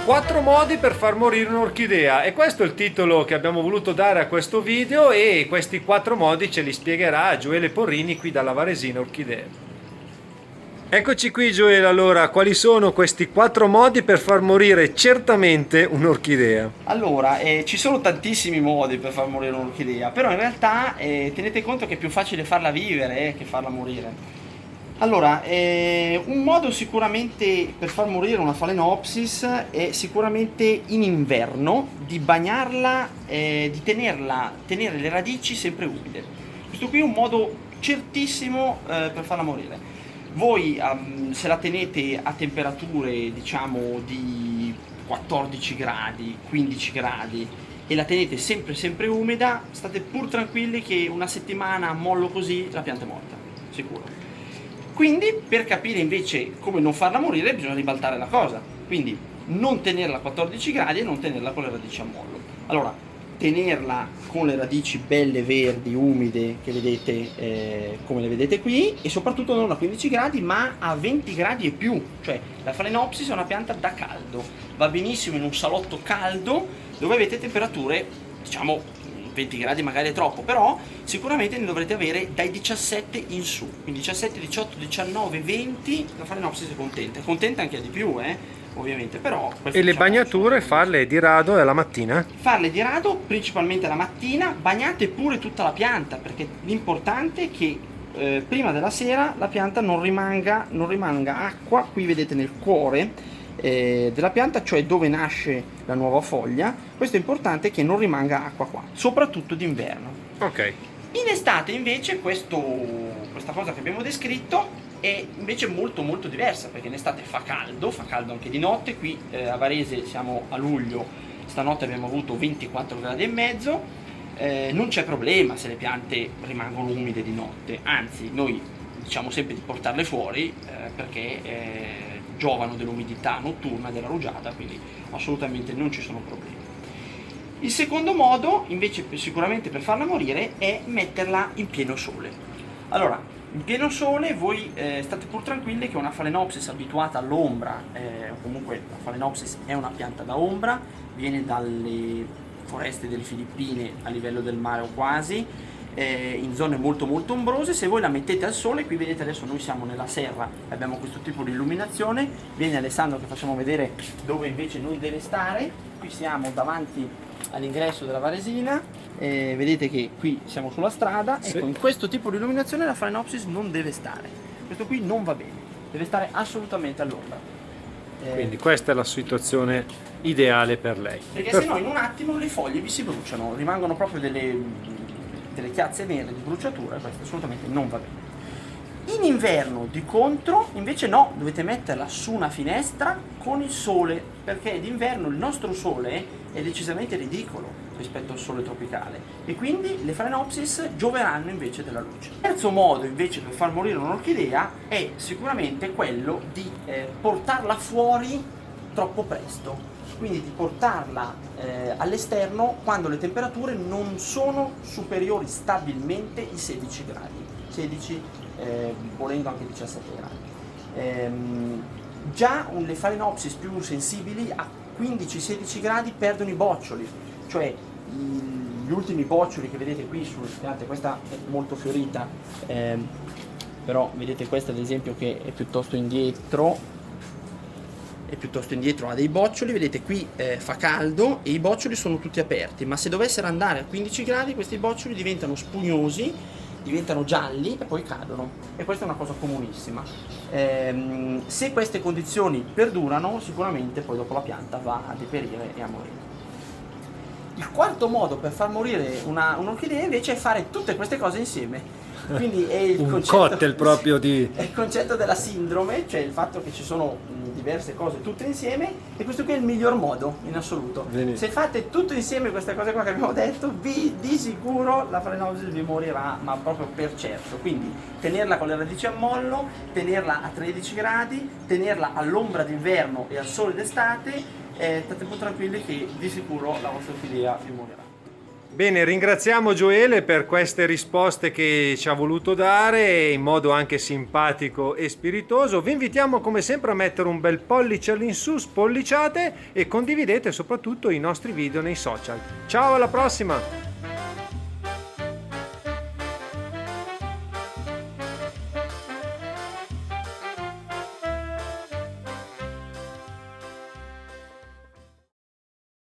4 modi per far morire un'orchidea, e questo è il titolo che abbiamo voluto dare a questo video, e questi 4 modi ce li spiegherà Gioele Porrini qui dalla Varesina Orchidee. Eccoci qui Gioele, allora quali sono questi 4 modi per far morire certamente un'orchidea? Allora, ci sono tantissimi modi per far morire un'orchidea, però in realtà tenete conto che è più facile farla vivere che farla morire. Allora, un modo sicuramente per far morire una Phalaenopsis è sicuramente in inverno di bagnarla, di tenere le radici sempre umide. Questo qui è un modo certissimo per farla morire. Voi se la tenete a temperature diciamo di 14 gradi, 15 gradi e la tenete sempre umida, state pur tranquilli che una settimana a mollo così la pianta è morta, sicuro. Quindi per capire invece come non farla morire bisogna ribaltare la cosa, quindi non tenerla a 14 gradi e non tenerla con le radici a mollo. Allora, tenerla con le radici belle verdi, umide, che vedete come le vedete qui, e soprattutto non a 15 gradi ma a 20 gradi e più, cioè la Phalaenopsis è una pianta da caldo, va benissimo in un salotto caldo dove avete temperature, diciamo, 20 gradi magari è troppo, però sicuramente ne dovrete avere dai 17 in su, quindi 17, 18, 19, 20, la Phalaenopsis è contenta anche di più, ovviamente, però... E le bagnature farle di rado alla mattina? Farle di rado principalmente la mattina, bagnate pure tutta la pianta, perché l'importante è che prima della sera la pianta non rimanga acqua, qui vedete nel cuore della pianta, cioè dove nasce la nuova foglia. Questo è importante, che non rimanga acqua qua, soprattutto d'inverno. Ok. In estate invece questa cosa che abbiamo descritto è invece molto diversa, perché in estate fa caldo anche di notte. Qui a Varese siamo a luglio, stanotte abbiamo avuto 24 gradi e mezzo, non c'è problema se le piante rimangono umide di notte, anzi noi diciamo sempre di portarle fuori perché giovano dell'umidità notturna, della rugiada, quindi assolutamente non ci sono problemi. Il secondo modo invece sicuramente per farla morire è metterla in pieno sole. Allora, in pieno sole voi state pur tranquilli che una Phalaenopsis abituata all'ombra, comunque la Phalaenopsis è una pianta da ombra, viene dalle foreste delle Filippine a livello del mare o quasi, in zone molto ombrose. Se voi la mettete al sole, qui vedete adesso noi siamo nella serra, abbiamo questo tipo di illuminazione, viene Alessandro che facciamo vedere dove invece non deve stare. Qui siamo davanti all'ingresso della Varesina, vedete che qui siamo sulla strada, sì. Ecco, in questo tipo di illuminazione la Phalaenopsis non deve stare, questo qui non va bene, deve stare assolutamente all'ombra. Quindi questa è la situazione ideale per lei. Perché se no in un attimo le foglie vi si bruciano, rimangono proprio delle chiazze nere di bruciatura, e questo assolutamente non va bene. In inverno di contro invece no, dovete metterla su una finestra con il sole, perché d'inverno il nostro sole è decisamente ridicolo rispetto al sole tropicale e quindi le Phalaenopsis gioveranno invece della luce. Il terzo modo invece per far morire un'orchidea è sicuramente quello di portarla fuori troppo presto, quindi di portarla all'esterno quando le temperature non sono superiori stabilmente i 16 gradi, 16 volendo anche 17 gradi. Già le Phalaenopsis più sensibili a 15-16 gradi perdono i boccioli, cioè gli ultimi boccioli che vedete qui sulle piante. Questa è molto fiorita, però vedete questa ad esempio che è piuttosto indietro, ha dei boccioli, vedete qui fa caldo e i boccioli sono tutti aperti, ma se dovessero andare a 15 gradi questi boccioli diventano spugnosi, diventano gialli e poi cadono, e questa è una cosa comunissima. Se queste condizioni perdurano sicuramente poi dopo la pianta va a deperire e a morire. Il quarto modo per far morire un'orchidea invece è fare tutte queste cose insieme. Quindi è il cocktail proprio di... È il concetto della sindrome, cioè il fatto che ci sono diverse cose tutte insieme, e questo qui è il miglior modo in assoluto. Benissimo. Se fate tutto insieme queste cose qua che abbiamo detto, di sicuro la Phalaenopsis vi morirà, ma proprio per certo. Quindi tenerla con le radici a mollo, tenerla a 13 gradi, tenerla all'ombra d'inverno e al sole d'estate, state un po' tranquilli che di sicuro la vostra orchidea vi morirà. Bene, ringraziamo Gioele per queste risposte che ci ha voluto dare in modo anche simpatico e spiritoso. Vi invitiamo come sempre a mettere un bel pollice all'insù, spolliciate e condividete soprattutto i nostri video nei social. Ciao, alla prossima!